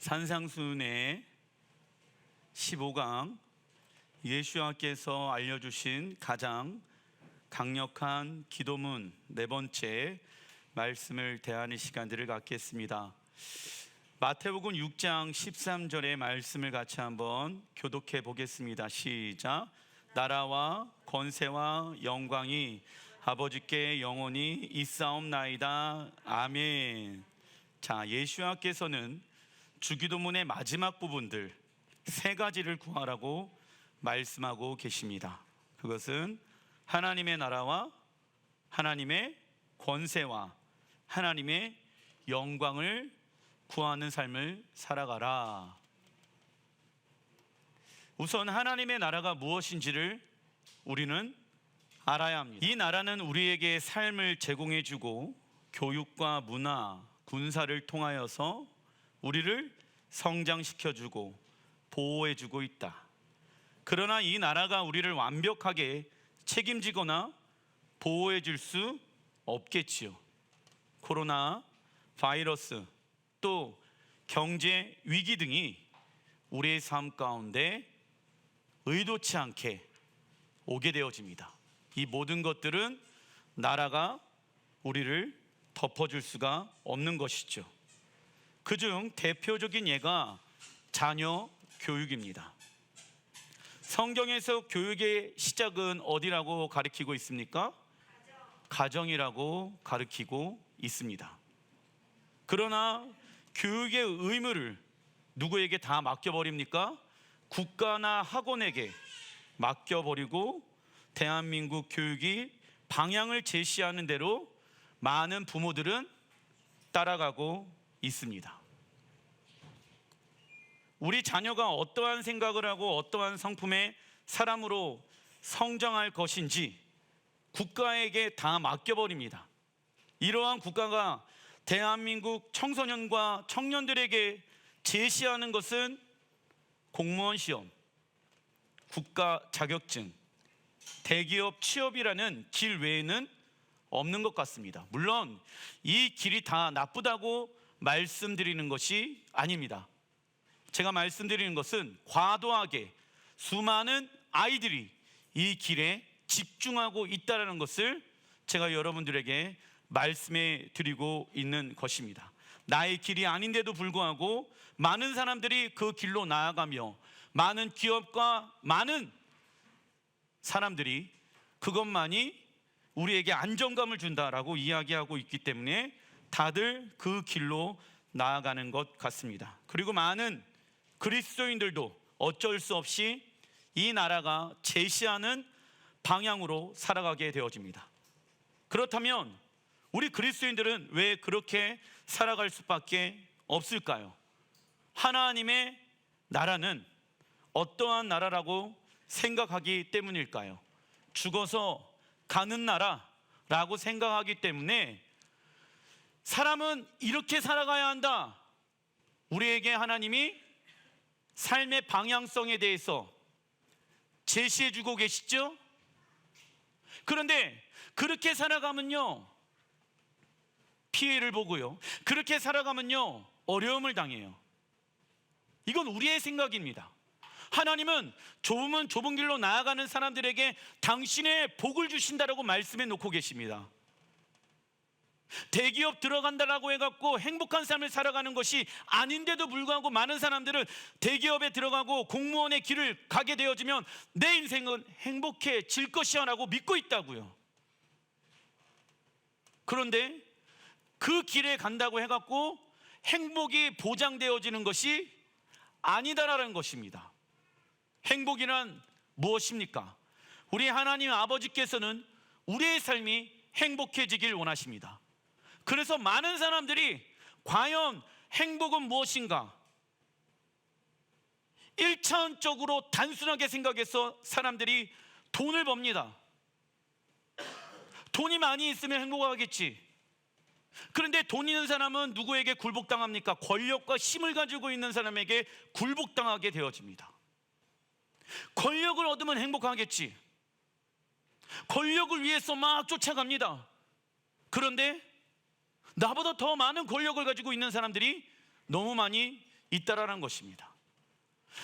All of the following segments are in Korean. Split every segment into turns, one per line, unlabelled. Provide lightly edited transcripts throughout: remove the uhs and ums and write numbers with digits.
산상수훈의 15강, 예수와께서 알려주신 가장 강력한 기도문 네 번째 말씀을 대하는 시간들을 갖겠습니다. 마태복음 6장 13절의 말씀을 같이 한번 교독해 보겠습니다. 시작. 나라와 권세와 영광이 아버지께 영원히 있사옵나이다. 아멘. 자, 예수와께서는 주기도문의 마지막 부분들 세 가지를 구하라고 말씀하고 계십니다. 그것은 하나님의 나라와 하나님의 권세와 하나님의 영광을 구하는 삶을 살아가라. 우선 하나님의 나라가 무엇인지를 우리는 알아야 합니다. 이 나라는 우리에게 삶을 제공해주고 교육과 문화, 군사를 통하여서 우리를 성장시켜주고 보호해주고 있다. 그러나 이 나라가 우리를 완벽하게 책임지거나 보호해줄 수 없겠지요. 코로나 바이러스 또 경제 위기 등이 우리의 삶 가운데 의도치 않게 오게 되어집니다. 이 모든 것들은 나라가 우리를 덮어줄 수가 없는 것이죠. 그중 대표적인 예가 자녀 교육입니다. 성경에서 교육의 시작은 어디라고 가르치고 있습니까? 가정이라고 가르치고 있습니다. 그러나 교육의 의무를 누구에게 다 맡겨버립니까? 국가나 학원에게 맡겨버리고 대한민국 교육이 방향을 제시하는 대로 많은 부모들은 따라가고 있습니다. 우리 자녀가 어떠한 생각을 하고 어떠한 성품의 사람으로 성장할 것인지 국가에게 다 맡겨버립니다. 이러한 국가가 대한민국 청소년과 청년들에게 제시하는 것은 공무원 시험, 국가 자격증, 대기업 취업이라는 길 외에는 없는 것 같습니다. 물론 이 길이 다 나쁘다고 말씀드리는 것이 아닙니다. 제가 말씀드리는 것은 과도하게 수많은 아이들이 이 길에 집중하고 있다는 것을 제가 여러분들에게 말씀해 드리고 있는 것입니다. 나의 길이 아닌데도 불구하고 많은 사람들이 그 길로 나아가며 많은 기업과 많은 사람들이 그것만이 우리에게 안정감을 준다라고 이야기하고 있기 때문에 다들 그 길로 나아가는 것 같습니다. 그리고 많은 그리스도인들도 어쩔 수 없이 이 나라가 제시하는 방향으로 살아가게 되어집니다. 그렇다면 우리 그리스도인들은 왜 그렇게 살아갈 수밖에 없을까요? 하나님의 나라는 어떠한 나라라고 생각하기 때문일까요? 죽어서 가는 나라라고 생각하기 때문에 사람은 이렇게 살아가야 한다. 우리에게 하나님이 삶의 방향성에 대해서 제시해 주고 계시죠? 그런데 그렇게 살아가면요, 피해를 보고요, 그렇게 살아가면요, 어려움을 당해요. 이건 우리의 생각입니다. 하나님은 좁으면 좁은 길로 나아가는 사람들에게 당신의 복을 주신다라고 말씀해 놓고 계십니다. 대기업 들어간다라고 해갖고 행복한 삶을 살아가는 것이 아닌데도 불구하고 많은 사람들은 대기업에 들어가고 공무원의 길을 가게 되어지면 내 인생은 행복해질 것이야 라고 믿고 있다고요. 그런데 그 길에 간다고 해갖고 행복이 보장되어지는 것이 아니다라는 것입니다. 행복이란 무엇입니까? 우리 하나님 아버지께서는 우리의 삶이 행복해지길 원하십니다. 그래서 많은 사람들이 과연 행복은 무엇인가? 1차원적으로 단순하게 생각해서 사람들이 돈을 법니다. 돈이 많이 있으면 행복하겠지. 그런데 돈 있는 사람은 누구에게 굴복당합니까? 권력과 힘을 가지고 있는 사람에게 굴복당하게 되어집니다. 권력을 얻으면 행복하겠지. 권력을 위해서 막 쫓아갑니다. 그런데 나보다 더 많은 권력을 가지고 있는 사람들이 너무 많이 있다라는 것입니다.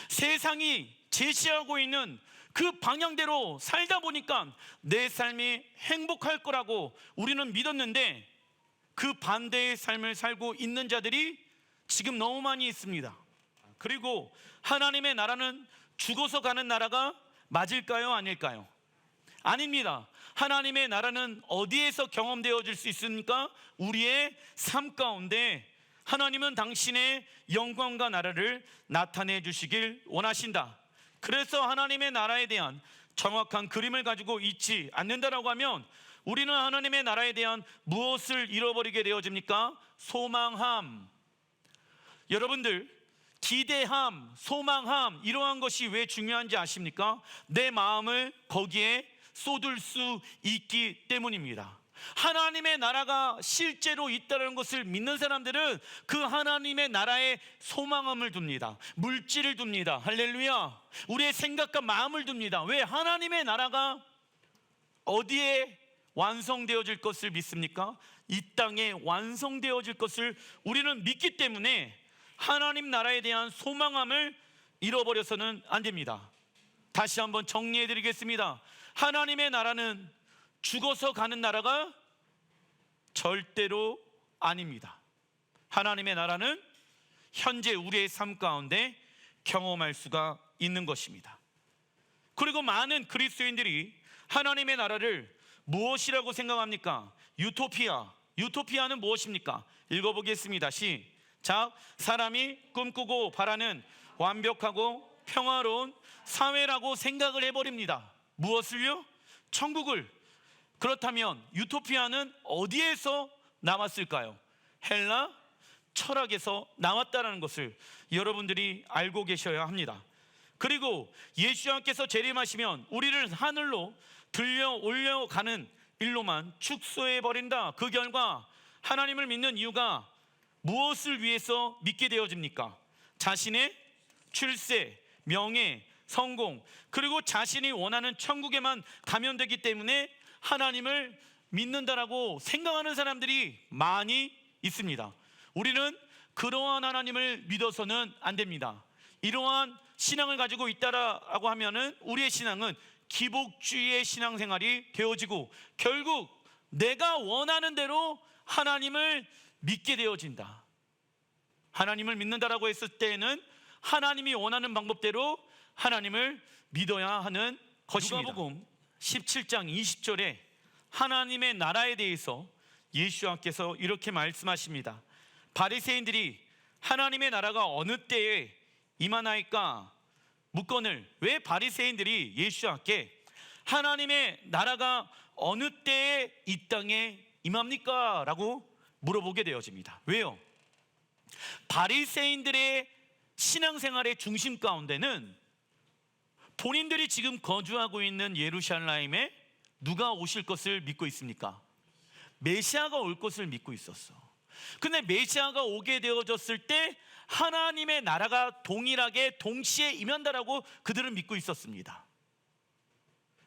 세상이 제시하고 있는 그 방향대로 살다 보니까 내 삶이 행복할 거라고 우리는 믿었는데, 그 반대의 삶을 살고 있는 자들이 지금 너무 많이 있습니다. 그리고 하나님의 나라는 죽어서 가는 나라가 맞을까요? 아닐까요? 아닙니다. 하나님의 나라는 어디에서 경험되어질 수 있습니까? 우리의 삶 가운데 하나님은 당신의 영광과 나라를 나타내 주시길 원하신다. 그래서 하나님의 나라에 대한 정확한 그림을 가지고 있지 않는다라고 하면 우리는 하나님의 나라에 대한 무엇을 잃어버리게 되어집니까? 소망함. 여러분들, 기대함, 소망함, 이러한 것이 왜 중요한지 아십니까? 내 마음을 거기에 쏟을 수 있기 때문입니다. 하나님의 나라가 실제로 있다는 것을 믿는 사람들은 그 하나님의 나라에 소망함을 둡니다. 물질을 둡니다. 할렐루야. 우리의 생각과 마음을 둡니다. 왜? 하나님의 나라가 어디에 완성되어질 것을 믿습니까? 이 땅에 완성되어질 것을 우리는 믿기 때문에 하나님 나라에 대한 소망함을 잃어버려서는 안 됩니다. 다시 한번 정리해 드리겠습니다. 하나님의 나라는 죽어서 가는 나라가 절대로 아닙니다. 하나님의 나라는 현재 우리의 삶 가운데 경험할 수가 있는 것입니다. 그리고 많은 그리스도인들이 하나님의 나라를 무엇이라고 생각합니까? 유토피아. 유토피아는 무엇입니까? 읽어보겠습니다. 시작. 사람이 꿈꾸고 바라는 완벽하고 평화로운 사회라고 생각을 해버립니다. 무엇을요? 천국을. 그렇다면 유토피아는 어디에서 나왔을까요? 헬라 철학에서 나왔다는 것을 여러분들이 알고 계셔야 합니다. 그리고 예수님께서 재림하시면 우리를 하늘로 들려 올려가는 일로만 축소해 버린다. 그 결과 하나님을 믿는 이유가 무엇을 위해서 믿게 되어집니까? 자신의 출세, 명예, 성공, 그리고 자신이 원하는 천국에만 가면 되기 때문에 하나님을 믿는다라고 생각하는 사람들이 많이 있습니다. 우리는 그러한 하나님을 믿어서는 안 됩니다. 이러한 신앙을 가지고 있다라고 하면은 우리의 신앙은 기복주의의 신앙생활이 되어지고 결국 내가 원하는 대로 하나님을 믿게 되어진다. 하나님을 믿는다라고 했을 때에는 하나님이 원하는 방법대로 하나님을 믿어야 하는 것입니다. 누가복음 17장 20절에 하나님의 나라에 대해서 예수님께서 이렇게 말씀하십니다. 바리새인들이 하나님의 나라가 어느 때에 임하나이까 묻거늘. 왜 바리새인들이 예수님께 하나님의 나라가 어느 때에 이 땅에 임합니까? 라고 물어보게 되어집니다. 왜요? 바리새인들의 신앙생활의 중심 가운데는 본인들이 지금 거주하고 있는 예루살렘에 누가 오실 것을 믿고 있습니까? 메시아가 올 것을 믿고 있었어. 근데 메시아가 오게 되어졌을 때 하나님의 나라가 동일하게 동시에 임한다라고 그들은 믿고 있었습니다.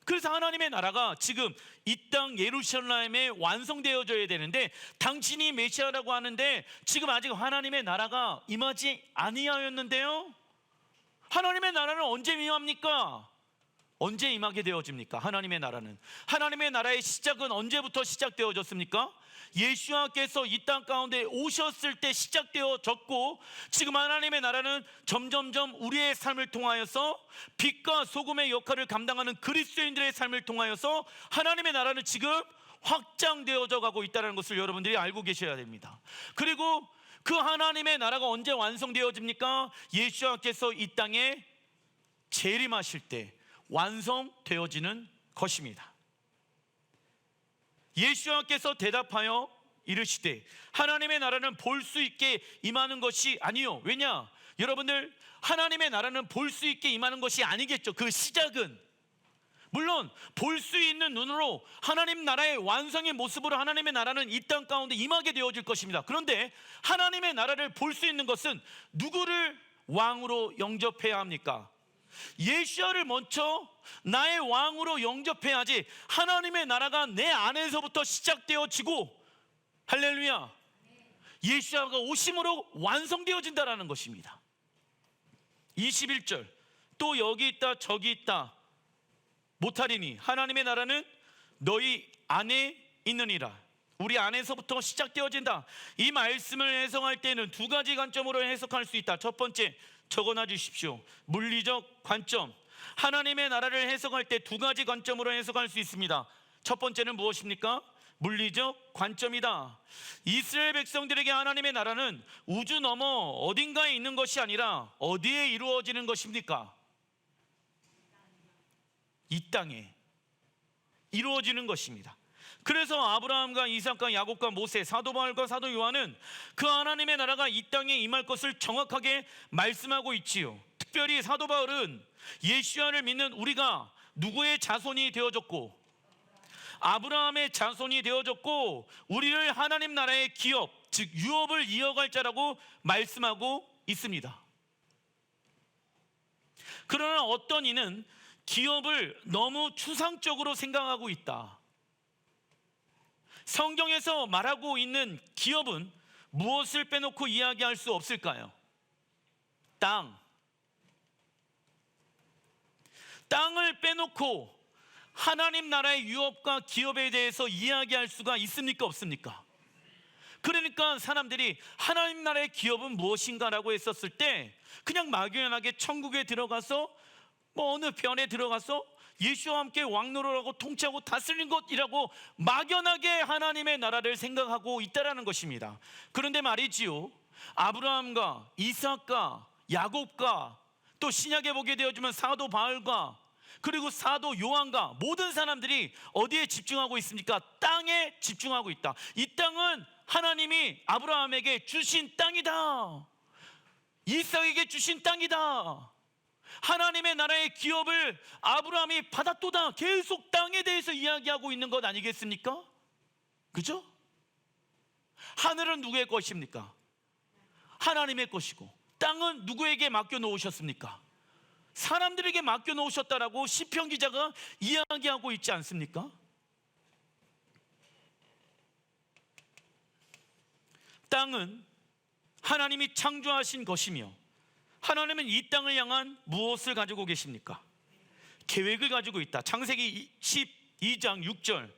그래서 하나님의 나라가 지금 이 땅 예루살렘에 완성되어져야 되는데 당신이 메시아라고 하는데 지금 아직 하나님의 나라가 임하지 아니하였는데요. 하나님의 나라는 언제 임합니까? 언제 임하게 되어집니까? 하나님의 나라는, 하나님의 나라의 시작은 언제부터 시작되어졌습니까? 예수님께서 이 땅 가운데 오셨을 때 시작되어졌고 지금 하나님의 나라는 점점점 우리의 삶을 통하여서 빛과 소금의 역할을 감당하는 그리스도인들의 삶을 통하여서 하나님의 나라는 지금 확장되어져 가고 있다는 것을 여러분들이 알고 계셔야 됩니다. 그리고 그 하나님의 나라가 언제 완성되어집니까? 예수님께서 이 땅에 재림하실 때 완성되어지는 것입니다. 예수님께서 대답하여 이르시되 하나님의 나라는 볼 수 있게 임하는 것이 아니요. 왜냐? 여러분들, 하나님의 나라는 볼 수 있게 임하는 것이 아니겠죠. 그 시작은 물론 볼 수 있는 눈으로 하나님 나라의 완성의 모습으로 하나님의 나라는 이 땅 가운데 임하게 되어질 것입니다. 그런데 하나님의 나라를 볼 수 있는 것은 누구를 왕으로 영접해야 합니까? 예수를 먼저 나의 왕으로 영접해야지 하나님의 나라가 내 안에서부터 시작되어지고, 할렐루야, 예수가 오심으로 완성되어진다라는 것입니다. 21절 또 여기 있다 저기 있다 못하리니 하나님의 나라는 너희 안에 있느니라. 우리 안에서부터 시작되어진다. 이 말씀을 해석할 때는 두 가지 관점으로 해석할 수 있다. 첫 번째, 적어놔 주십시오. 물리적 관점. 하나님의 나라를 해석할 때 두 가지 관점으로 해석할 수 있습니다. 첫 번째는 무엇입니까? 물리적 관점이다. 이스라엘 백성들에게 하나님의 나라는 우주 너머 어딘가에 있는 것이 아니라 어디에 이루어지는 것입니까? 이 땅에 이루어지는 것입니다. 그래서 아브라함과 이삭과 야곱과 모세, 사도 바울과 사도 요한은 그 하나님의 나라가 이 땅에 임할 것을 정확하게 말씀하고 있지요. 특별히 사도 바울은 예수야를 믿는 우리가 누구의 자손이 되어졌고 아브라함의 자손이 되어졌고 우리를 하나님 나라의 기업, 즉 유업을 이어갈 자라고 말씀하고 있습니다. 그러나 어떤 이는 기업을 너무 추상적으로 생각하고 있다. 성경에서 말하고 있는 기업은 무엇을 빼놓고 이야기할 수 없을까요? 땅을 빼놓고 하나님 나라의 유업과 기업에 대해서 이야기할 수가 있습니까? 없습니까? 그러니까 사람들이 하나님 나라의 기업은 무엇인가라고 했었을 때 그냥 막연하게 천국에 들어가서 어느 별에 들어가서 예수와 함께 왕노릇하고 통치하고 다스리는 것이라고 막연하게 하나님의 나라를 생각하고 있다라는 것입니다. 그런데 말이지요, 아브라함과 이삭과 야곱과 또 신약에 보게 되어지면 사도 바울과 그리고 사도 요한과 모든 사람들이 어디에 집중하고 있습니까? 땅에 집중하고 있다. 이 땅은 하나님이 아브라함에게 주신 땅이다. 이삭에게 주신 땅이다. 하나님의 나라의 기업을 아브라함이 받았도다. 계속 땅에 대해서 이야기하고 있는 것 아니겠습니까? 그죠? 하늘은 누구의 것입니까? 하나님의 것이고 땅은 누구에게 맡겨놓으셨습니까? 사람들에게 맡겨놓으셨다라고 시편 기자가 이야기하고 있지 않습니까? 땅은 하나님이 창조하신 것이며 하나님은 이 땅을 향한 무엇을 가지고 계십니까? 계획을 가지고 있다. 창세기 12장 6절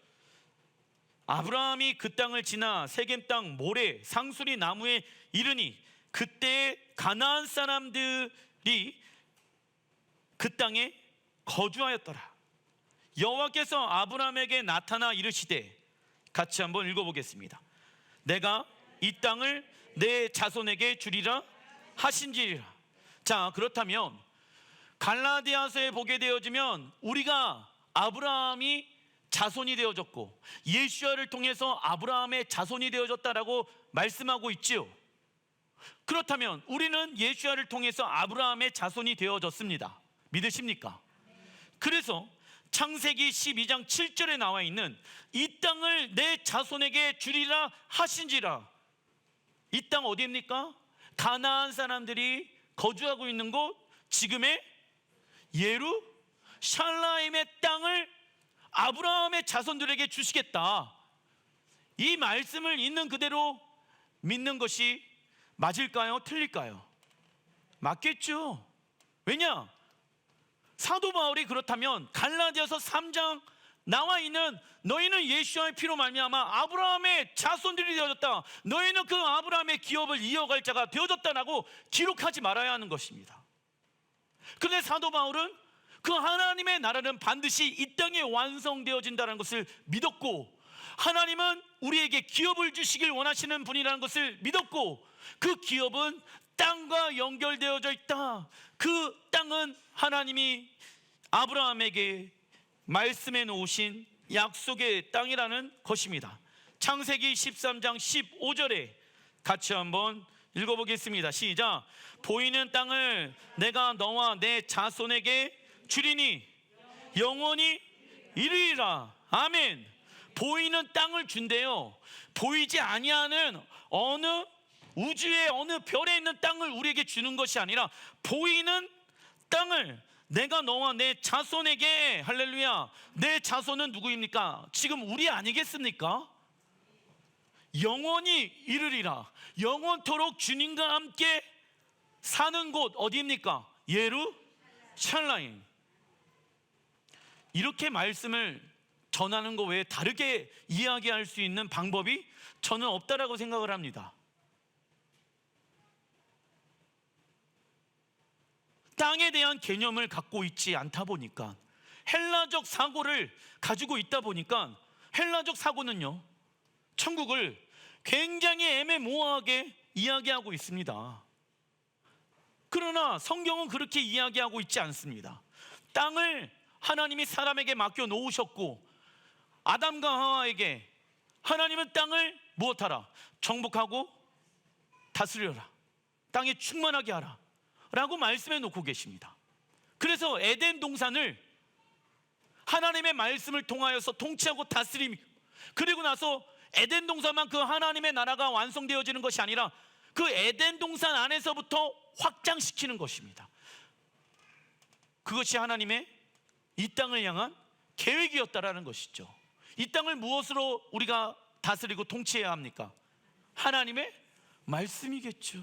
아브라함이 그 땅을 지나 세겜 땅 모래 상수리 나무에 이르니 그때 가나안 사람들이 그 땅에 거주하였더라. 여호와께서 아브라함에게 나타나 이르시되, 같이 한번 읽어보겠습니다. 내가 이 땅을 내 자손에게 주리라 하신지라. 자, 그렇다면 갈라디아서에 보게 되어지면 우리가 아브라함이 자손이 되어졌고 예수야를 통해서 아브라함의 자손이 되어졌다라고 말씀하고 있지요. 그렇다면 우리는 예수야를 통해서 아브라함의 자손이 되어졌습니다. 믿으십니까? 그래서 창세기 12장 7절에 나와 있는 이 땅을 내 자손에게 주리라 하신지라. 이 땅 어디입니까? 가나안 사람들이 거주하고 있는 곳, 지금의 예루살렘의 땅을 아브라함의 자손들에게 주시겠다. 이 말씀을 있는 그대로 믿는 것이 맞을까요? 틀릴까요? 맞겠죠. 왜냐? 사도 바울이 그렇다면 갈라디아서 3장 나와 있는 너희는 예수와의 피로 말미암아 아브라함의 자손들이 되어졌다. 너희는 그 아브라함의 기업을 이어갈 자가 되어졌다라고 기록하지 말아야 하는 것입니다. 그런데 사도 바울은 그 하나님의 나라는 반드시 이 땅에 완성되어진다는 것을 믿었고 하나님은 우리에게 기업을 주시길 원하시는 분이라는 것을 믿었고 그 기업은 땅과 연결되어져 있다. 그 땅은 하나님이 아브라함에게 말씀해 놓으신 약속의 땅이라는 것입니다. 창세기 13장 15절에 같이 한번 읽어보겠습니다. 시작. 보이는 땅을 내가 너와 내 자손에게 주리니 영원히 이르리라. 아멘. 보이는 땅을 준대요. 보이지 아니하는 어느 우주의 어느 별에 있는 땅을 우리에게 주는 것이 아니라 보이는 땅을 내가 너와 내 자손에게, 할렐루야, 내 자손은 누구입니까? 지금 우리 아니겠습니까? 영원히 이르리라. 영원토록 주님과 함께 사는 곳 어디입니까? 예루샬라임. 이렇게 말씀을 전하는 거 외에 다르게 이야기할 수 있는 방법이 저는 없다라고 생각을 합니다. 땅에 대한 개념을 갖고 있지 않다 보니까, 헬라적 사고를 가지고 있다 보니까, 헬라적 사고는요, 천국을 굉장히 애매모호하게 이야기하고 있습니다. 그러나 성경은 그렇게 이야기하고 있지 않습니다. 땅을 하나님이 사람에게 맡겨 놓으셨고, 아담과 하와에게 하나님은 땅을 무엇하라? 정복하고 다스려라, 땅에 충만하게 하라 라고 말씀해 놓고 계십니다. 그래서 에덴 동산을 하나님의 말씀을 통하여서 통치하고 다스리며, 그리고 나서 에덴 동산만 그 하나님의 나라가 완성되어지는 것이 아니라 그 에덴 동산 안에서부터 확장시키는 것입니다. 그것이 하나님의 이 땅을 향한 계획이었다라는 것이죠. 이 땅을 무엇으로 우리가 다스리고 통치해야 합니까? 하나님의 말씀이겠죠.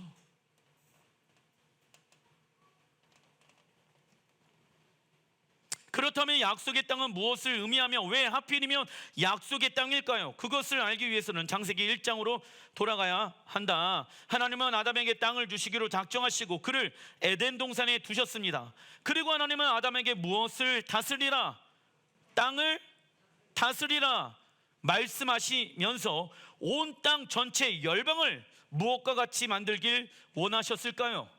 그렇다면 약속의 땅은 무엇을 의미하며 왜 하필이면 약속의 땅일까요? 그것을 알기 위해서는 창세기 1장으로 돌아가야 한다. 하나님은 아담에게 땅을 주시기로 작정하시고 그를 에덴 동산에 두셨습니다. 그리고 하나님은 아담에게 무엇을 다스리라? 땅을 다스리라 말씀하시면서 온 땅 전체 열방을 무엇과 같이 만들길 원하셨을까요?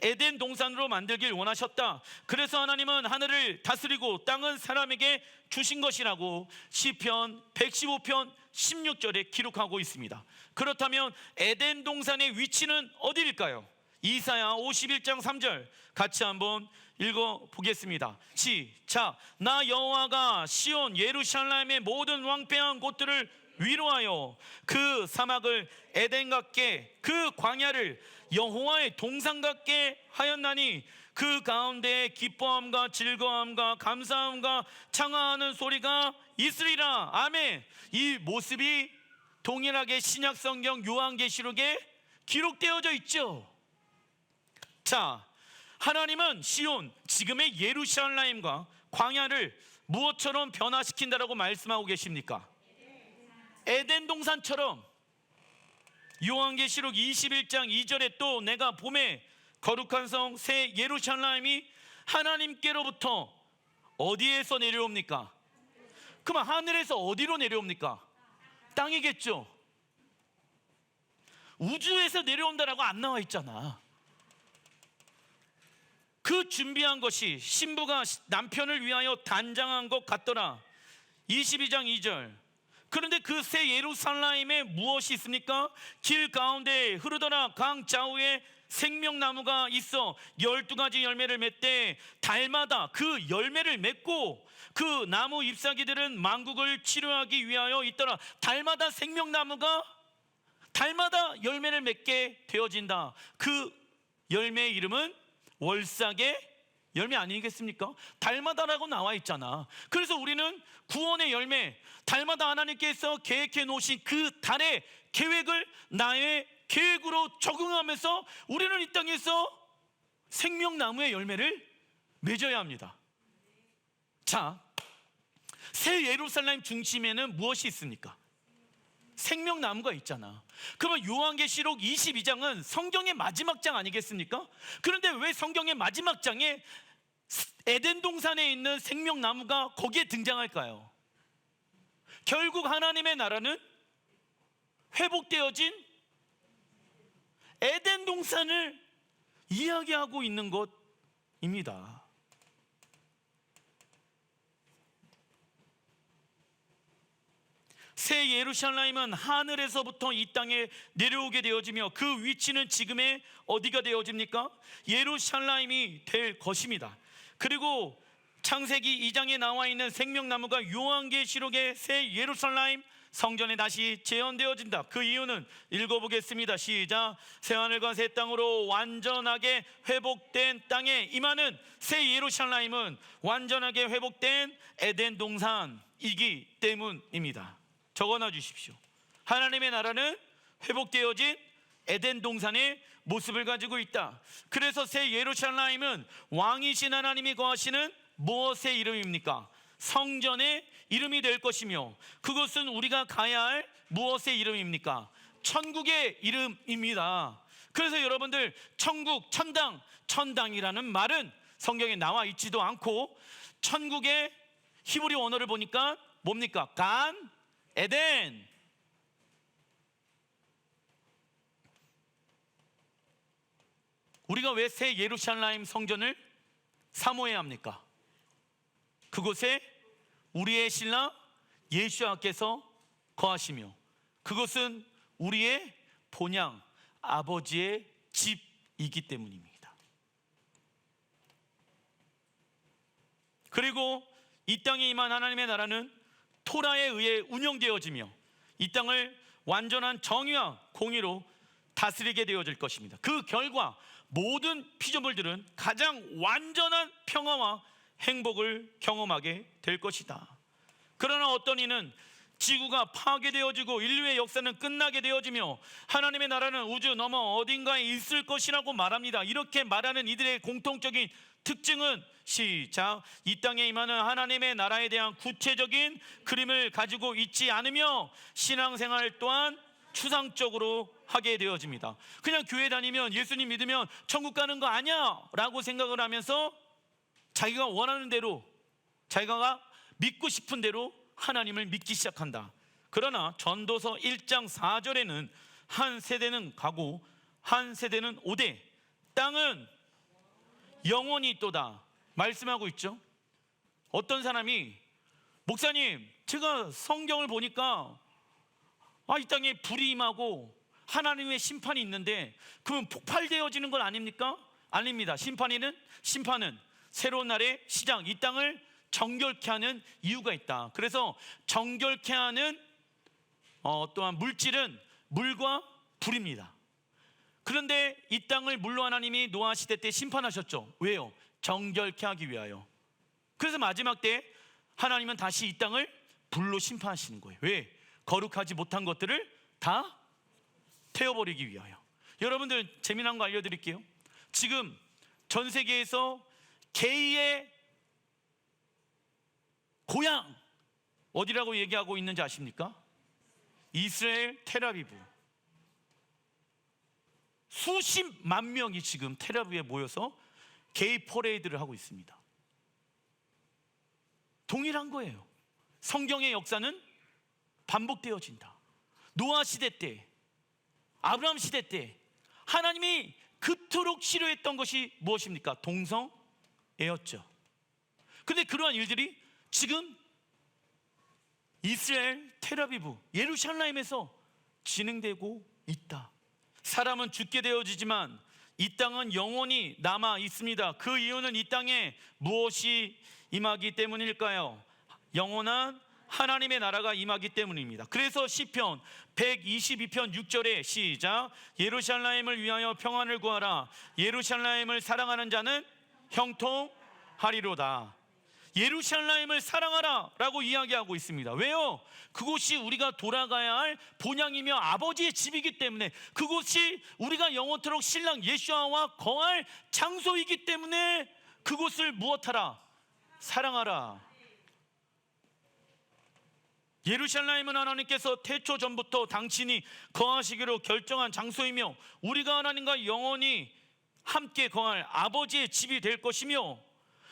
에덴 동산으로 만들길 원하셨다. 그래서 하나님은 하늘을 다스리고 땅은 사람에게 주신 것이라고 시편 115편 16절에 기록하고 있습니다. 그렇다면 에덴 동산의 위치는 어디일까요? 이사야 51장 3절 같이 한번 읽어보겠습니다. 시작. 나 여호와가 시온 예루살렘의 모든 왕패한 곳들을 위로하여 그 사막을 에덴 같게 그 광야를 여호와의 동산 같게 하였나니 그 가운데에 기뻐함과 즐거움과 감사함과 창화하는 소리가 있으리라. 아멘. 이 모습이 동일하게 신약성경 요한계시록에 기록되어져 있죠. 자, 하나님은 시온, 지금의 예루살렘과 광야를 무엇처럼 변화시킨다라고 말씀하고 계십니까? 에덴 동산처럼. 요한계시록 21장 2절에 또 내가 봄에 거룩한 성 새 예루살렘이 하나님께로부터 어디에서 내려옵니까? 그럼 하늘에서 어디로 내려옵니까? 땅이겠죠. 우주에서 내려온다라고 안 나와 있잖아. 그 준비한 것이 신부가 남편을 위하여 단장한 것 같더라. 22장 2절. 그런데 그 새 예루살렘에 무엇이 있습니까? 길 가운데 흐르더라 강 좌우에 생명나무가 있어 12가지 열매를 맺되 달마다 그 열매를 맺고 그 나무 잎사귀들은 만국을 치료하기 위하여 있더라. 달마다 생명나무가 달마다 열매를 맺게 되어진다. 그 열매의 이름은 월삭의 열매 아니겠습니까? 달마다라고 나와 있잖아. 그래서 우리는 구원의 열매, 달마다 하나님께서 계획해 놓으신 그 달의 계획을 나의 계획으로 적응하면서 우리는 이 땅에서 생명나무의 열매를 맺어야 합니다. 자, 새 예루살렘 중심에는 무엇이 있습니까? 생명나무가 있잖아. 그러면 요한계시록 22장은 성경의 마지막 장 아니겠습니까? 그런데 왜 성경의 마지막 장에 에덴 동산에 있는 생명나무가 거기에 등장할까요? 결국 하나님의 나라는 회복되어진 에덴 동산을 이야기하고 있는 것입니다. 새 예루살렘은 하늘에서부터 이 땅에 내려오게 되어지며 그 위치는 지금의 어디가 되어집니까? 예루살렘이 될 것입니다. 그리고 창세기 2장에 나와 있는 생명나무가 요한계시록의 새 예루살렘 성전에 다시 재현되어진다. 그 이유는 읽어보겠습니다. 시작. 새하늘과 새 땅으로 완전하게 회복된 땅에 임하는 새 예루살렘은 완전하게 회복된 에덴 동산이기 때문입니다. 적어놔 주십시오. 하나님의 나라는 회복되어진 에덴 동산에 모습을 가지고 있다. 그래서 새 예루살렘은 왕이신 하나님이 거하시는 무엇의 이름입니까? 성전의 이름이 될 것이며, 그것은 우리가 가야 할 무엇의 이름입니까? 천국의 이름입니다. 그래서 여러분들, 천국, 천당, 천당이라는 말은 성경에 나와 있지도 않고, 천국의 히브리 언어를 보니까 뭡니까? 간 에덴. 우리가 왜 새 예루살렘 성전을 사모해야 합니까? 그곳에 우리의 신랑 예수와께서 거하시며, 그것은 우리의 본향 아버지의 집이기 때문입니다. 그리고 이 땅에 임한 하나님의 나라는 토라에 의해 운영되어지며, 이 땅을 완전한 정의와 공의로 다스리게 되어질 것입니다. 그 결과 모든 피조물들은 가장 완전한 평화와 행복을 경험하게 될 것이다. 그러나 어떤 이는 지구가 파괴되어지고 인류의 역사는 끝나게 되어지며 하나님의 나라는 우주 너머 어딘가에 있을 것이라고 말합니다. 이렇게 말하는 이들의 공통적인 특징은, 시작, 이 땅에 임하는 하나님의 나라에 대한 구체적인 그림을 가지고 있지 않으며 신앙생활 또한 추상적으로 하게 되어집니다. 그냥 교회 다니면, 예수님 믿으면 천국 가는 거 아니야 라고 생각을 하면서 자기가 원하는 대로, 자기가 믿고 싶은 대로 하나님을 믿기 시작한다. 그러나 전도서 1장 4절에는 한 세대는 가고 한 세대는 오되 땅은 영원히 있도다 말씀하고 있죠. 어떤 사람이, 목사님, 제가 성경을 보니까 이 땅에 불이 임하고 하나님의 심판이 있는데 그러면 폭발되어지는 건 아닙니까? 아닙니다. 심판은 새로운 날의 시작, 이 땅을 정결케 하는 이유가 있다. 그래서 정결케 하는 또한 물질은 물과 불입니다. 그런데 이 땅을 물로 하나님이 노아 시대 때 심판하셨죠. 왜요? 정결케 하기 위하여. 그래서 마지막 때 하나님은 다시 이 땅을 불로 심판하시는 거예요. 왜? 거룩하지 못한 것들을 다 태워버리기 위하여. 여러분들, 재미난 거 알려드릴게요. 지금 전 세계에서 게이의 고향 어디라고 얘기하고 있는지 아십니까? 이스라엘 텔아비브. 수십만 명이 지금 텔아비브에 모여서 게이 퍼레이드를 하고 있습니다. 동일한 거예요. 성경의 역사는 반복되어진다. 노아 시대 때, 아브라함 시대 때 하나님이 그토록 싫어했던 것이 무엇입니까? 동성애였죠. 그런데 그러한 일들이 지금 이스라엘 텔아비브, 예루살렘에서 진행되고 있다. 사람은 죽게 되어지지만 이 땅은 영원히 남아 있습니다. 그 이유는 이 땅에 무엇이 임하기 때문일까요? 영원한 하나님의 나라가 임하기 때문입니다. 그래서 시편 122편 6절에 시작, 예루살렘을 위하여 평안을 구하라. 예루살렘을 사랑하는 자는 형통하리로다. 예루살렘을 사랑하라 라고 이야기하고 있습니다. 왜요? 그곳이 우리가 돌아가야 할 본향이며 아버지의 집이기 때문에, 그곳이 우리가 영원토록 신랑 예수와 거할 장소이기 때문에 그곳을 무엇하라? 사랑하라. 예루살렘은 하나님께서 태초 전부터 당신이 거하시기로 결정한 장소이며 우리가 하나님과 영원히 함께 거할 아버지의 집이 될 것이며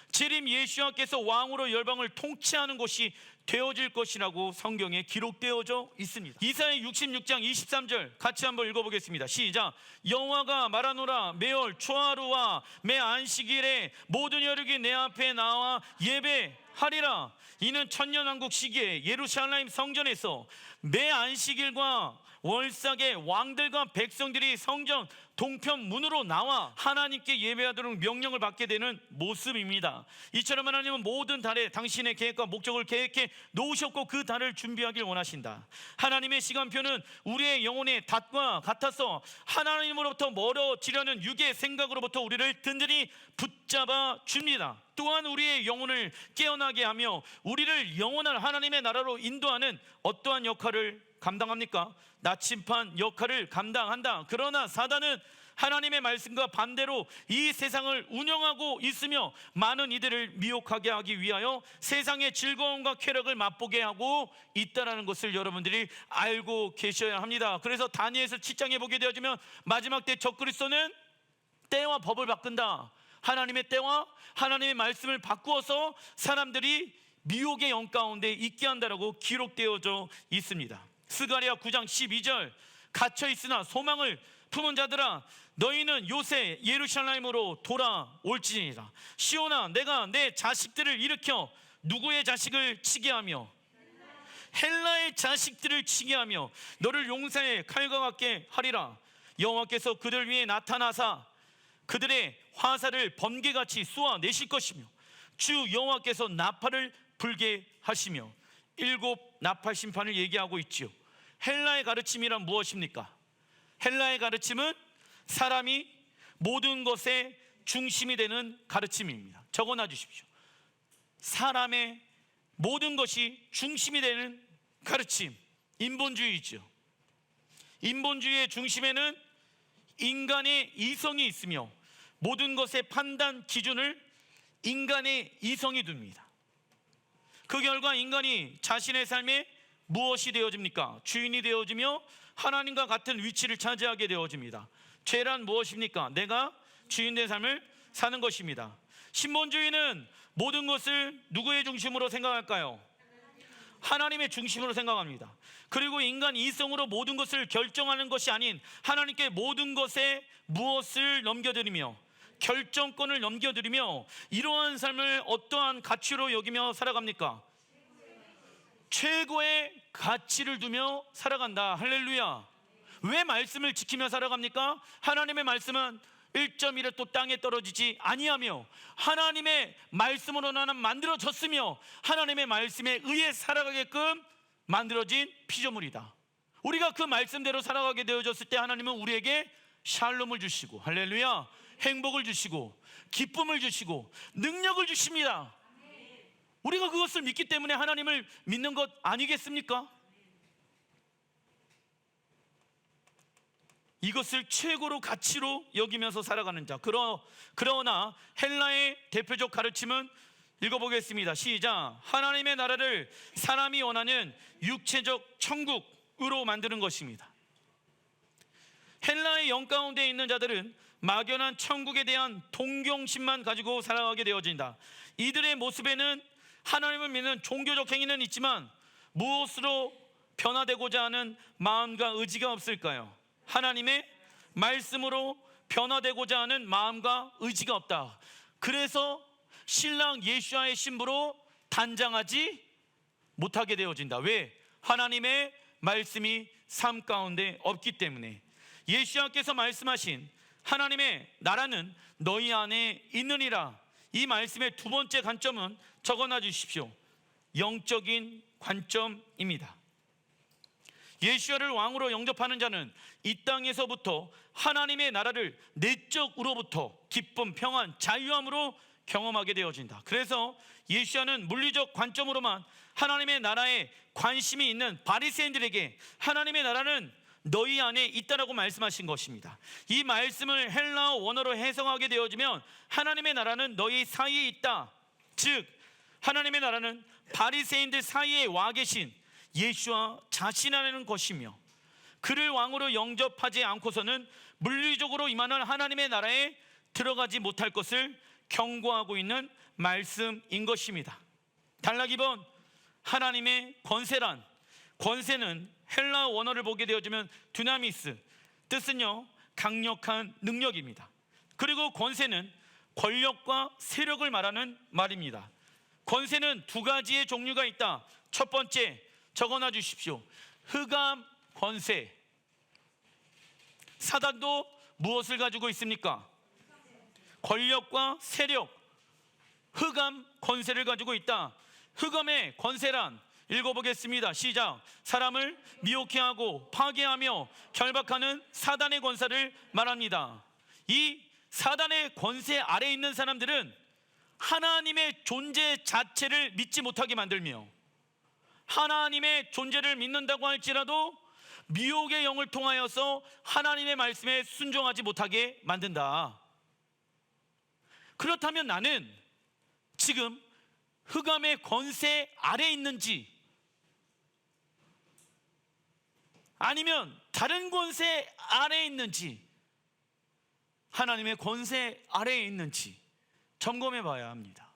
재림 예수와께서 왕으로 열방을 통치하는 곳이 되어질 것이라고 성경에 기록되어져 있습니다. 이사야 66장 23절 같이 한번 읽어보겠습니다. 시작. 여호와가 말하노라. 매월 초하루와 매 안식일에 모든 혈육이 내 앞에 나와 예배하리라. 이는 천년왕국 시기에 예루살렘 성전에서 매 안식일과 월삭에 왕들과 백성들이 성전 동편 문으로 나와 하나님께 예배하도록 명령을 받게 되는 모습입니다. 이처럼 하나님은 모든 달에 당신의 계획과 목적을 계획해 놓으셨고 그 달을 준비하길 원하신다. 하나님의 시간표는 우리의 영혼의 닷과 같아서 하나님으로부터 멀어지려는 육의 생각으로부터 우리를 든든히 붙잡아 줍니다. 또한 우리의 영혼을 깨어나게 하며 우리를 영원한 하나님의 나라로 인도하는 어떠한 역할을 감당합니까? 나침반 역할을 감당한다. 그러나 사단은 하나님의 말씀과 반대로 이 세상을 운영하고 있으며 많은 이들을 미혹하게 하기 위하여 세상의 즐거움과 쾌락을 맛보게 하고 있다는 것을 여러분들이 알고 계셔야 합니다. 그래서 다니엘서 7장에 보게 되어지면 마지막 때 적그리스도는 때와 법을 바꾼다. 하나님의 때와 하나님의 말씀을 바꾸어서 사람들이 미혹의 영 가운데 있게 한다라고 기록되어져 있습니다. 스가랴 9장 12절, 갇혀 있으나 소망을 품은 자들아, 너희는 요새 예루살렘으로 돌아올지니라. 시온아, 내가 내 자식들을 일으켜 누구의 자식을 치게 하며 헬라의 자식들을 치게 하며 너를 용사의 칼과 같게 하리라. 여호와께서 그들 위에 나타나사 그들의 화살을 번개같이 쏘아 내실 것이며 주 여호와께서 나팔을 불게 하시며 일곱 나팔 심판을 얘기하고 있지요. 헬라의 가르침이란 무엇입니까? 헬라의 가르침은 사람이 모든 것의 중심이 되는 가르침입니다. 적어놔 주십시오. 사람의 모든 것이 중심이 되는 가르침, 인본주의죠. 인본주의의 중심에는 인간의 이성이 있으며 모든 것의 판단 기준을 인간의 이성이 둡니다. 그 결과 인간이 자신의 삶에 무엇이 되어집니까? 주인이 되어지며 하나님과 같은 위치를 차지하게 되어집니다. 죄란 무엇입니까? 내가 주인된 삶을 사는 것입니다. 신본주의는 모든 것을 누구의 중심으로 생각할까요? 하나님의 중심으로 생각합니다. 그리고 인간 이성으로 모든 것을 결정하는 것이 아닌 하나님께 모든 것에 무엇을 넘겨드리며 결정권을 넘겨드리며 이러한 삶을 어떠한 가치로 여기며 살아갑니까? 최고의 가치를 두며 살아간다. 할렐루야. 왜 말씀을 지키며 살아갑니까? 하나님의 말씀은 1.1도 땅에 떨어지지 아니하며 하나님의 말씀으로 나는 만들어졌으며 하나님의 말씀에 의해 살아가게끔 만들어진 피조물이다. 우리가 그 말씀대로 살아가게 되어졌을 때 하나님은 우리에게 샬롬을 주시고, 할렐루야, 행복을 주시고 기쁨을 주시고 능력을 주십니다. 우리가 그것을 믿기 때문에 하나님을 믿는 것 아니겠습니까? 이것을 최고로 가치로 여기면서 살아가는 자. 그러나 헬라의 대표적 가르침은 읽어보겠습니다. 시작. 하나님의 나라를 사람이 원하는 육체적 천국으로 만드는 것입니다. 헬라의 영 가운데 있는 자들은 막연한 천국에 대한 동경심만 가지고 살아가게 되어진다. 이들의 모습에는 하나님을 믿는 종교적 행위는 있지만 무엇으로 변화되고자 하는 마음과 의지가 없을까요? 하나님의 말씀으로 변화되고자 하는 마음과 의지가 없다. 그래서 신랑 예수와의 신부로 단장하지 못하게 되어진다. 왜? 하나님의 말씀이 삶 가운데 없기 때문에. 예수님께서 말씀하신 하나님의 나라는 너희 안에 있느니라. 이 말씀의 두 번째 관점은 적어놔 주십시오. 영적인 관점입니다. 예수야를 왕으로 영접하는 자는 이 땅에서부터 하나님의 나라를 내적으로부터 기쁨, 평안, 자유함으로 경험하게 되어진다. 그래서 예수야는 물리적 관점으로만 하나님의 나라에 관심이 있는 바리새인들에게 하나님의 나라는 너희 안에 있다라고 말씀하신 것입니다. 이 말씀을 헬라어 원어로 해석하게 되어지면 하나님의 나라는 너희 사이에 있다. 즉 하나님의 나라는 바리새인들 사이에 와 계신 예수와 자신이라는 것이며 그를 왕으로 영접하지 않고서는 물리적으로 임하는 하나님의 나라에 들어가지 못할 것을 경고하고 있는 말씀인 것입니다. 단락 2번, 하나님의 권세란, 권세는 헬라 원어를 보게 되어지면 두나미스, 뜻은요 강력한 능력입니다. 그리고 권세는 권력과 세력을 말하는 말입니다. 권세는 두 가지의 종류가 있다. 첫 번째, 적어놔 주십시오. 흑암 권세. 사단도 무엇을 가지고 있습니까? 권력과 세력, 흑암 권세를 가지고 있다. 흑암의 권세란, 읽어보겠습니다. 시작. 사람을 미혹해 하고 파괴하며 결박하는 사단의 권세를 말합니다. 이 사단의 권세 아래에 있는 사람들은 하나님의 존재 자체를 믿지 못하게 만들며 하나님의 존재를 믿는다고 할지라도 미혹의 영을 통하여서 하나님의 말씀에 순종하지 못하게 만든다. 그렇다면 나는 지금 흑암의 권세 아래에 있는지 아니면 다른 권세 아래에 있는지, 하나님의 권세 아래에 있는지 점검해 봐야 합니다.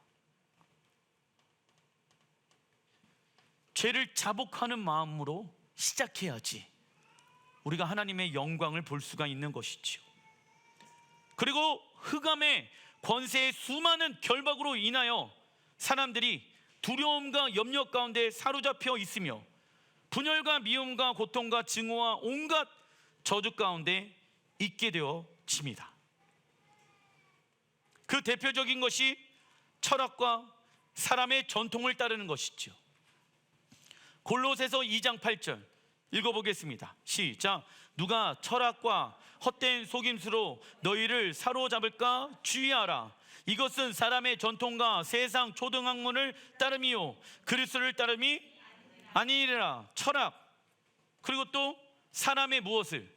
죄를 자복하는 마음으로 시작해야지 우리가 하나님의 영광을 볼 수가 있는 것이지요. 그리고 흑암의 권세의 수많은 결박으로 인하여 사람들이 두려움과 염려 가운데 사로잡혀 있으며 분열과 미움과 고통과 증오와 온갖 저주 가운데 있게 되어집니다. 그 대표적인 것이 철학과 사람의 전통을 따르는 것이죠. 골로새서 2장 8절 읽어보겠습니다. 시작. 누가 철학과 헛된 속임수로 너희를 사로잡을까 주의하라. 이것은 사람의 전통과 세상 초등학문을 따름이요 그리스도를 따름이 아니니라. 철학, 그리고 또 사람의 무엇을?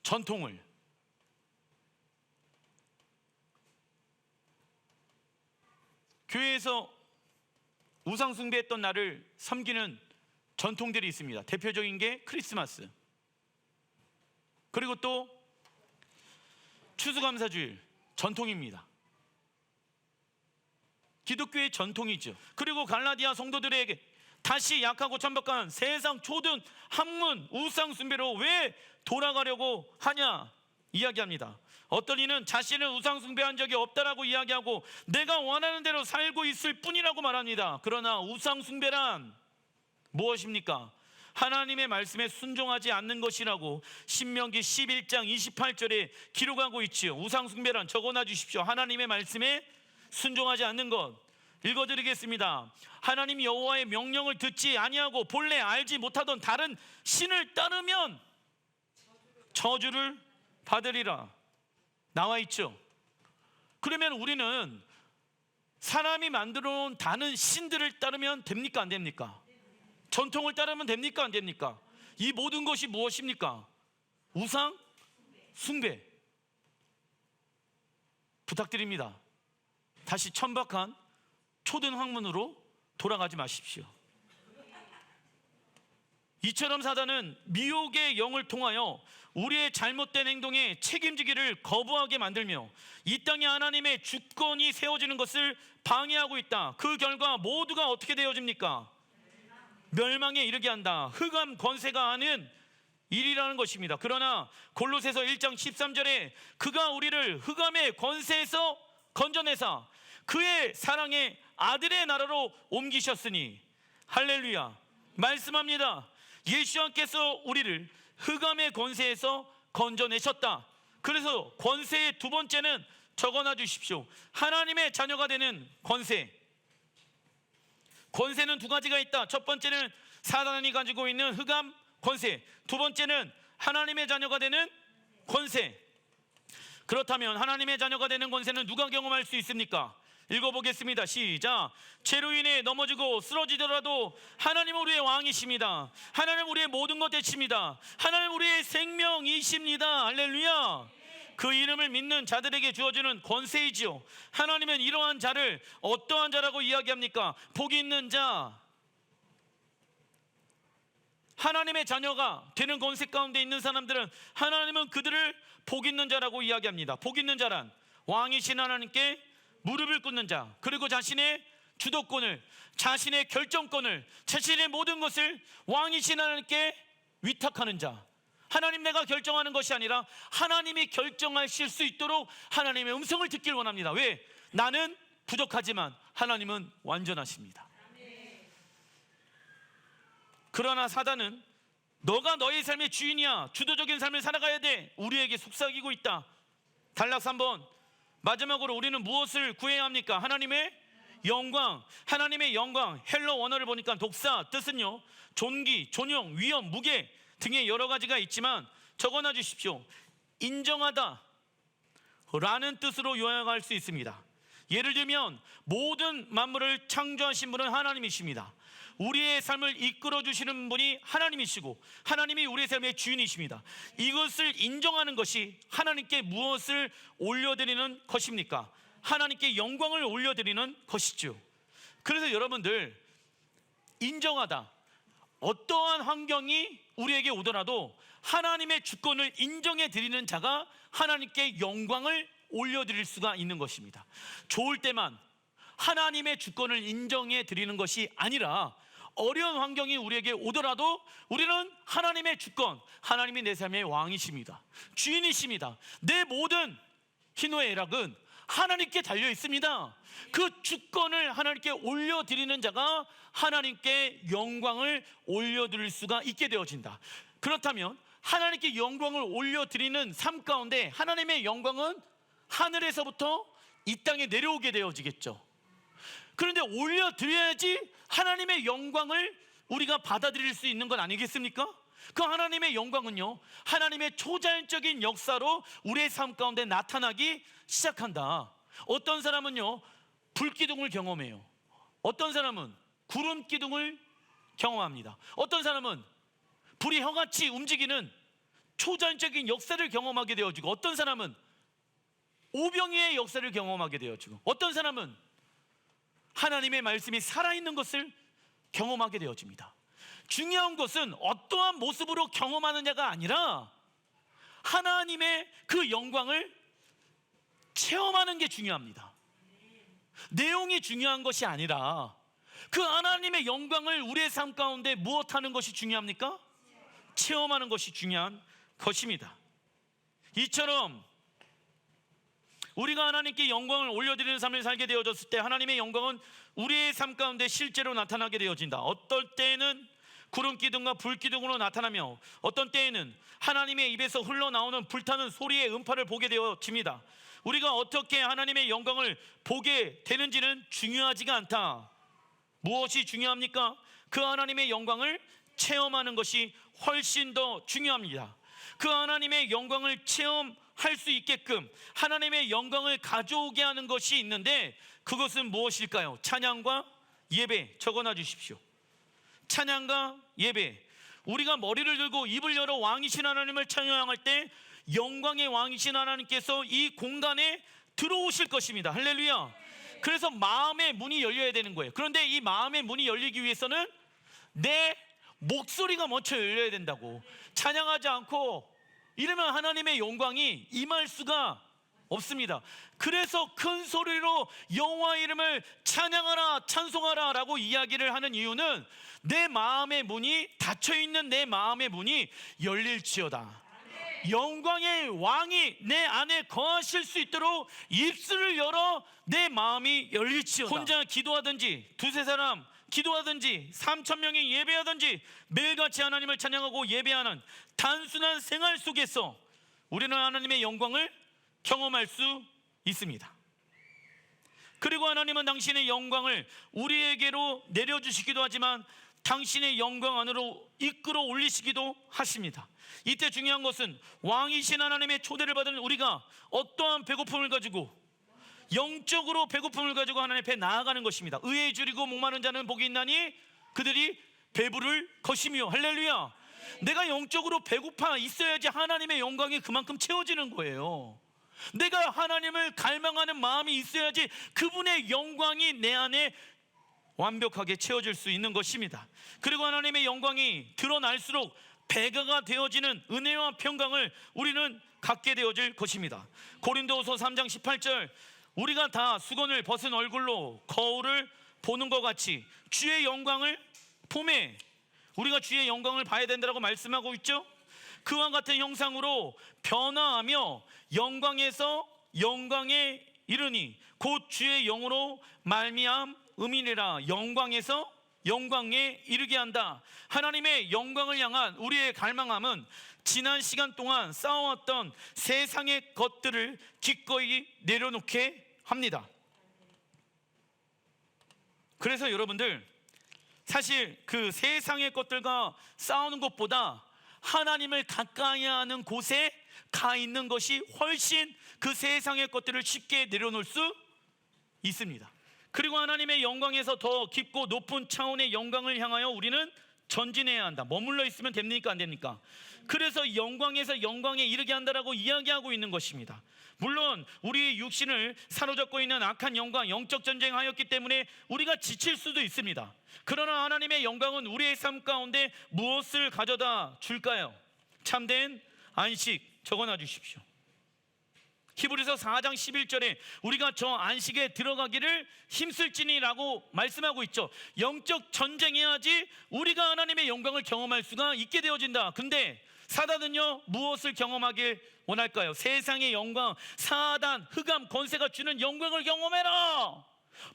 전통을. 교회에서 우상 숭배했던 날을 섬기는 전통들이 있습니다. 대표적인 게 크리스마스, 그리고 또 추수감사주일 전통입니다. 기독교의 전통이죠. 그리고 갈라디아 성도들에게 다시 약하고 천박한 세상 초등 학문 우상 숭배로 왜 돌아가려고 하냐 이야기합니다. 어떤 이는 자신은 우상 숭배한 적이 없다라고 이야기하고 내가 원하는 대로 살고 있을 뿐이라고 말합니다. 그러나 우상 숭배란 무엇입니까? 하나님의 말씀에 순종하지 않는 것이라고 신명기 11장 28절에 기록하고 있지요. 우상 숭배란 적어놔 주십시오. 하나님의 말씀에 순종하지 않는 것. 읽어드리겠습니다. 하나님 여호와의 명령을 듣지 아니하고 본래 알지 못하던 다른 신을 따르면 저주를 받으리라 나와 있죠. 그러면 우리는 사람이 만들어 놓은 다른 신들을 따르면 됩니까 안 됩니까? 전통을 따르면 됩니까 안 됩니까? 이 모든 것이 무엇입니까? 우상 숭배. 부탁드립니다. 다시 천박한 초등학문으로 돌아가지 마십시오. 이처럼 사단은 미혹의 영을 통하여 우리의 잘못된 행동에 책임지기를 거부하게 만들며 이 땅에 하나님의 주권이 세워지는 것을 방해하고 있다. 그 결과 모두가 어떻게 되어집니까? 멸망에 이르게 한다. 흑암 권세가 하는 일이라는 것입니다. 그러나 골로새서 1장 13절에 그가 우리를 흑암의 권세에서 건져내사 그의 사랑의 아들의 나라로 옮기셨으니 할렐루야 말씀합니다. 예수님께서 우리를 흑암의 권세에서 건져내셨다. 그래서 권세의 두 번째는 적어놔 주십시오. 하나님의 자녀가 되는 권세. 권세는 두 가지가 있다. 첫 번째는 사단이 가지고 있는 흑암 권세, 두 번째는 하나님의 자녀가 되는 권세. 그렇다면 하나님의 자녀가 되는 권세는 누가 경험할 수 있습니까? 읽어보겠습니다. 시작. 죄로 인해 넘어지고 쓰러지더라도 하나님은 우리의 왕이십니다. 하나님은 우리의 모든 것 되십니다. 하나님은 우리의 생명이십니다. 할렐루야. 그 이름을 믿는 자들에게 주어지는 권세이지요. 하나님은 이러한 자를 어떠한 자라고 이야기합니까? 복이 있는 자. 하나님의 자녀가 되는 권세 가운데 있는 사람들은 하나님은 그들을 복 있는 자라고 이야기합니다. 복 있는 자란 왕이신 하나님께 무릎을 꿇는 자, 그리고 자신의 주도권을, 자신의 결정권을, 자신의 모든 것을 왕이신 하나님께 위탁하는 자. 하나님 내가 결정하는 것이 아니라 하나님이 결정하실 수 있도록 하나님의 음성을 듣길 원합니다. 왜? 나는 부족하지만 하나님은 완전하십니다. 그러나 사단은 너가 너의 삶의 주인이야, 주도적인 삶을 살아가야 돼, 우리에게 속삭이고 있다. 단락 3번 마지막으로 우리는 무엇을 구해야 합니까? 하나님의 영광. 하나님의 영광, 헬러 원어를 보니까 독사 뜻은요 존귀, 존용, 위엄, 무게 등의 여러 가지가 있지만 적어놔 주십시오. 인정하다 라는 뜻으로 요약할 수 있습니다. 예를 들면 모든 만물을 창조하신 분은 하나님이십니다. 우리의 삶을 이끌어 주시는 분이 하나님이시고 하나님이 우리의 삶의 주인이십니다. 이것을 인정하는 것이 하나님께 무엇을 올려드리는 것입니까? 하나님께 영광을 올려드리는 것이죠. 그래서 여러분들, 인정하다, 어떠한 환경이 우리에게 오더라도 하나님의 주권을 인정해 드리는 자가 하나님께 영광을 올려드릴 수가 있는 것입니다. 좋을 때만 하나님의 주권을 인정해 드리는 것이 아니라 어려운 환경이 우리에게 오더라도 우리는 하나님의 주권, 하나님이 내 삶의 왕이십니다. 주인이십니다. 내 모든 희노의 애락은 하나님께 달려 있습니다. 그 주권을 하나님께 올려드리는 자가 하나님께 영광을 올려드릴 수가 있게 되어진다. 그렇다면 하나님께 영광을 올려드리는 삶 가운데 하나님의 영광은 하늘에서부터 이 땅에 내려오게 되어지겠죠. 그런데 올려드려야지 하나님의 영광을 우리가 받아들일 수 있는 건 아니겠습니까? 그 하나님의 영광은요, 하나님의 초자연적인 역사로 우리의 삶 가운데 나타나기 시작한다. 어떤 사람은요, 불기둥을 경험해요. 어떤 사람은 구름 기둥을 경험합니다. 어떤 사람은 불이 혀같이 움직이는 초자연적인 역사를 경험하게 되어지고, 어떤 사람은 오병이의 역사를 경험하게 되어지고, 어떤 사람은 하나님의 말씀이 살아있는 것을 경험하게 되어집니다. 중요한 것은 어떠한 모습으로 경험하느냐가 아니라 하나님의 그 영광을 체험하는 게 중요합니다. 내용이 중요한 것이 아니라 그 하나님의 영광을 우리의 삶 가운데 무엇하는 것이 중요합니까? 체험하는 것이 중요한 것입니다. 이처럼 우리가 하나님께 영광을 올려드리는 삶을 살게 되어졌을 때 하나님의 영광은 우리의 삶 가운데 실제로 나타나게 되어진다. 어떨 때에는 구름 기둥과 불 기둥으로 나타나며 어떤 때에는 하나님의 입에서 흘러나오는 불타는 소리의 음파를 보게 되어집니다. 우리가 어떻게 하나님의 영광을 보게 되는지는 중요하지가 않다. 무엇이 중요합니까? 그 하나님의 영광을 체험하는 것이 훨씬 더 중요합니다. 그 하나님의 영광을 체험할 수 있게끔 하나님의 영광을 가져오게 하는 것이 있는데, 그것은 무엇일까요? 찬양과 예배. 적어놔 주십시오. 찬양과 예배. 우리가 머리를 들고 입을 열어 왕이신 하나님을 찬양할 때 영광의 왕이신 하나님께서 이 공간에 들어오실 것입니다. 할렐루야. 그래서 마음의 문이 열려야 되는 거예요. 그런데 이 마음의 문이 열리기 위해서는 내 목소리가 먼저 열려야 된다고. 찬양하지 않고 이러면 하나님의 영광이 임할 수가 없습니다. 그래서 큰 소리로 여호와 이름을 찬양하라, 찬송하라 라고 이야기를 하는 이유는 내 마음의 문이 닫혀있는 내 마음의 문이 열릴지어다. 영광의 왕이 내 안에 거하실 수 있도록 입술을 열어 내 마음이 열릴지어다. 혼자 기도하든지 두세 사람 기도하든지 3,000명이 예배하든지 매일같이 하나님을 찬양하고 예배하는 단순한 생활 속에서 우리는 하나님의 영광을 경험할 수 있습니다. 그리고 하나님은 당신의 영광을 우리에게로 내려주시기도 하지만 당신의 영광 안으로 이끌어 올리시기도 하십니다. 이때 중요한 것은 왕이신 하나님의 초대를 받은 우리가 어떠한 배고픔을 가지고, 영적으로 배고픔을 가지고 하나님 앞에 나아가는 것입니다. 의에 줄이고 목마른 자는 복이 있나니 그들이 배부를 것이며. 할렐루야. 내가 영적으로 배고파 있어야지 하나님의 영광이 그만큼 채워지는 거예요. 내가 하나님을 갈망하는 마음이 있어야지 그분의 영광이 내 안에 완벽하게 채워질 수 있는 것입니다. 그리고 하나님의 영광이 드러날수록 배가가 되어지는 은혜와 평강을 우리는 갖게 되어질 것입니다. 고린도후서 3장 18절, 우리가 다 수건을 벗은 얼굴로 거울을 보는 것 같이 주의 영광을 봄에 우리가 주의 영광을 봐야 된다고 말씀하고 있죠. 그와 같은 형상으로 변화하며 영광에서 영광에 이르니 곧 주의 영으로 말미암음이니라. 영광에서 영광에 이르게 한다. 하나님의 영광을 향한 우리의 갈망함은 지난 시간 동안 쌓아왔던 세상의 것들을 기꺼이 내려놓게 합니다. 그래서 여러분들, 사실 그 세상의 것들과 싸우는 것보다 하나님을 가까이 하는 곳에 가 있는 것이 훨씬 그 세상의 것들을 쉽게 내려놓을 수 있습니다. 그리고 하나님의 영광에서 더 깊고 높은 차원의 영광을 향하여 우리는 전진해야 한다. 머물러 있으면 됩니까? 안 됩니까? 그래서 영광에서 영광에 이르게 한다라고 이야기하고 있는 것입니다. 물론 우리 육신을 사로잡고 있는 악한 영광, 영적 전쟁하였기 때문에 우리가 지칠 수도 있습니다. 그러나 하나님의 영광은 우리의 삶 가운데 무엇을 가져다 줄까요? 참된 안식. 적어놔 주십시오. 히브리서 4장 11절에 우리가 저 안식에 들어가기를 힘쓸지니라고 말씀하고 있죠. 영적 전쟁해야지 우리가 하나님의 영광을 경험할 수가 있게 되어진다. 근데 사단은요, 무엇을 경험하길 원할까요? 세상의 영광, 사단, 흑암, 권세가 주는 영광을 경험해라.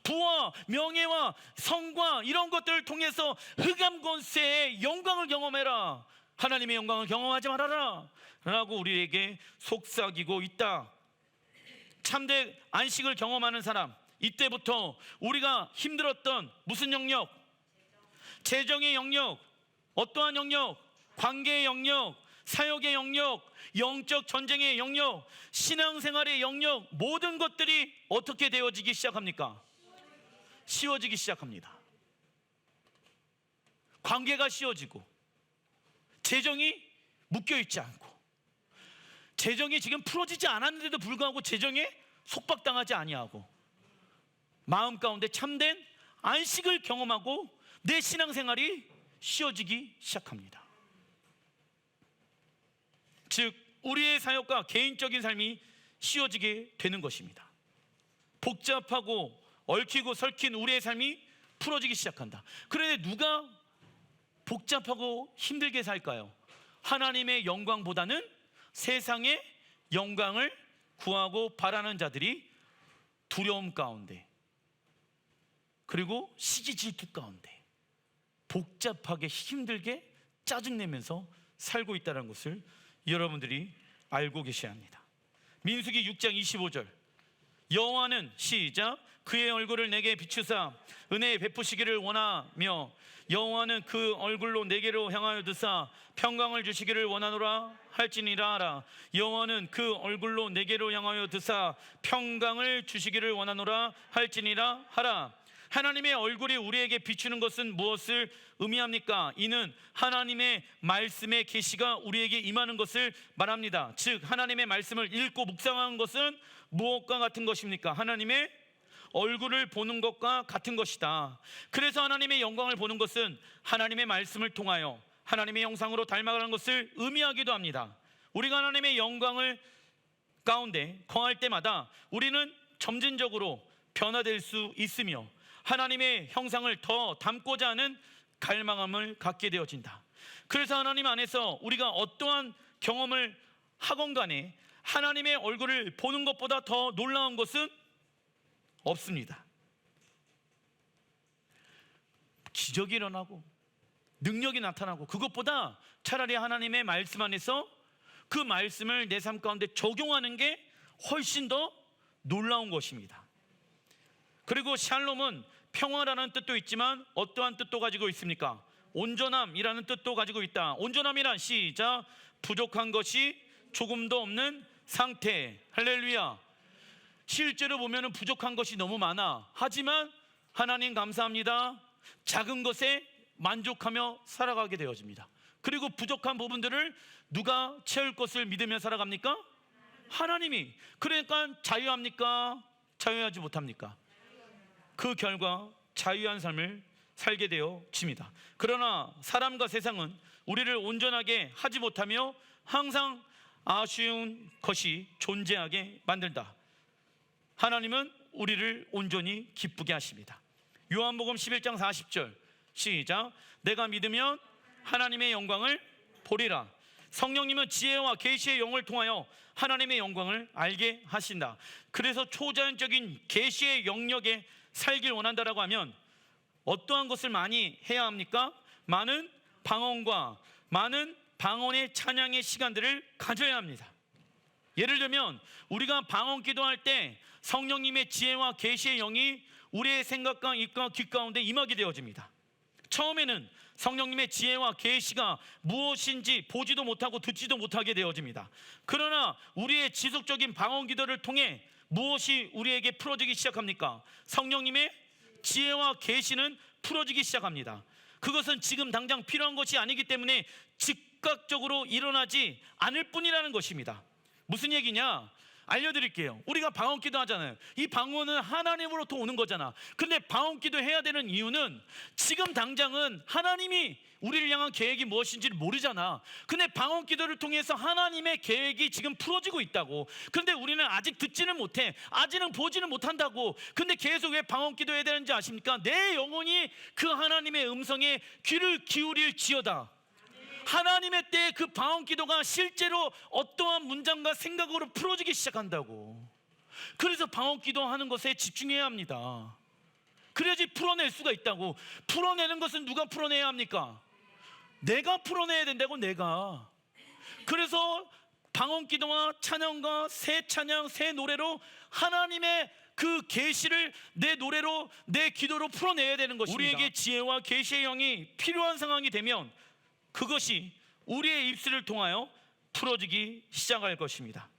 부와 명예와 성과 이런 것들을 통해서 흑암 권세의 영광을 경험해라. 하나님의 영광을 경험하지 말아라 라고 우리에게 속삭이고 있다. 참된 안식을 경험하는 사람, 이때부터 우리가 힘들었던 무슨 영역? 재정의 영역, 어떠한 영역? 관계의 영역, 사역의 영역, 영적 전쟁의 영역, 신앙생활의 영역, 모든 것들이 어떻게 되어지기 시작합니까? 쉬워지기 시작합니다. 관계가 쉬워지고 재정이 묶여있지 않고, 재정이 지금 풀어지지 않았는데도 불구하고 재정에 속박당하지 아니하고 마음 가운데 참된 안식을 경험하고 내 신앙생활이 쉬워지기 시작합니다. 즉 우리의 사역과 개인적인 삶이 쉬워지게 되는 것입니다. 복잡하고 얽히고 설킨 우리의 삶이 풀어지기 시작한다. 그런데 누가 복잡하고 힘들게 살까요? 하나님의 영광보다는 세상의 영광을 구하고 바라는 자들이 두려움 가운데, 그리고 시기 질투 가운데 복잡하게 힘들게 짜증내면서 살고 있다는 것을 여러분들이 알고 계셔야 합니다. 민수기 6장 25절, 여호와는 시작 그의 얼굴을 내게 비추사 은혜 베푸시기를 원하며 여호와는 그 얼굴로 내게로 향하여 드사 평강을 주시기를 원하노라 할지니라 하라. 여호와는 그 얼굴로 내게로 향하여 드사 평강을 주시기를 원하노라 할지니라 하라. 하나님의 얼굴이 우리에게 비추는 것은 무엇을 의미합니까? 이는 하나님의 말씀의 계시가 우리에게 임하는 것을 말합니다. 즉 하나님의 말씀을 읽고 묵상하는 것은 무엇과 같은 것입니까? 하나님의 얼굴을 보는 것과 같은 것이다. 그래서 하나님의 영광을 보는 것은 하나님의 말씀을 통하여 하나님의 형상으로 닮아가는 것을 의미하기도 합니다. 우리가 하나님의 영광을 가운데 거할 때마다 우리는 점진적으로 변화될 수 있으며 하나님의 형상을 더 담고자 하는 갈망함을 갖게 되어진다. 그래서 하나님 안에서 우리가 어떠한 경험을 하건 간에 하나님의 얼굴을 보는 것보다 더 놀라운 것은 없습니다. 기적이 일어나고 능력이 나타나고 그것보다 차라리 하나님의 말씀 안에서 그 말씀을 내 삶 가운데 적용하는 게 훨씬 더 놀라운 것입니다. 그리고 샬롬은 평화라는 뜻도 있지만 어떠한 뜻도 가지고 있습니까? 온전함이라는 뜻도 가지고 있다. 온전함이란 시작 부족한 것이 조금도 없는 상태. 할렐루야. 실제로 보면 부족한 것이 너무 많아. 하지만 하나님 감사합니다. 작은 것에 만족하며 살아가게 되어집니다. 그리고 부족한 부분들을 누가 채울 것을 믿으며 살아갑니까? 하나님이. 그러니까 자유합니까? 자유하지 못합니까? 그 결과 자유한 삶을 살게 되어집니다. 그러나 사람과 세상은 우리를 온전하게 하지 못하며 항상 아쉬운 것이 존재하게 만든다. 하나님은 우리를 온전히 기쁘게 하십니다. 요한복음 11장 40절 시작 내가 믿으면 하나님의 영광을 보리라. 성령님은 지혜와 계시의 영을 통하여 하나님의 영광을 알게 하신다. 그래서 초자연적인 계시의 영역에 살길 원한다라고 하면 어떠한 것을 많이 해야 합니까? 많은 방언과 많은 방언의 찬양의 시간들을 가져야 합니다. 예를 들면 우리가 방언 기도할 때 성령님의 지혜와 계시의 영이 우리의 생각과 입과 귀 가운데 임하게 되어집니다. 처음에는 성령님의 지혜와 계시가 무엇인지 보지도 못하고 듣지도 못하게 되어집니다. 그러나 우리의 지속적인 방언 기도를 통해 무엇이 우리에게 풀어지기 시작합니까? 성령님의 지혜와 계시는 풀어지기 시작합니다. 그것은 지금 당장 필요한 것이 아니기 때문에 즉각적으로 일어나지 않을 뿐이라는 것입니다. 무슨 얘기냐? 알려드릴게요. 우리가 방언기도 하잖아요. 이 방언은 하나님으로부터 오는 거잖아. 근데 방언기도 해야 되는 이유는 지금 당장은 하나님이 우리를 향한 계획이 무엇인지를 모르잖아. 근데 방언기도를 통해서 하나님의 계획이 지금 풀어지고 있다고. 근데 우리는 아직 듣지는 못해. 아직은 보지는 못한다고. 근데 계속 왜 방언기도 해야 되는지 아십니까? 내 영혼이 그 하나님의 음성에 귀를 기울일지어다. 하나님의 때에 그 방언기도가 실제로 어떠한 문장과 생각으로 풀어지기 시작한다고. 그래서 방언기도 하는 것에 집중해야 합니다. 그래야지 풀어낼 수가 있다고. 풀어내는 것은 누가 풀어내야 합니까? 내가 풀어내야 된다고. 내가. 그래서 방언기도와 찬양과 새 찬양, 새 노래로 하나님의 그 계시를 내 노래로, 내 기도로 풀어내야 되는 것입니다. 우리에게 지혜와 계시의 영이 필요한 상황이 되면 그것이 우리의 입술을 통하여 풀어지기 시작할 것입니다.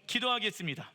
기도하겠습니다.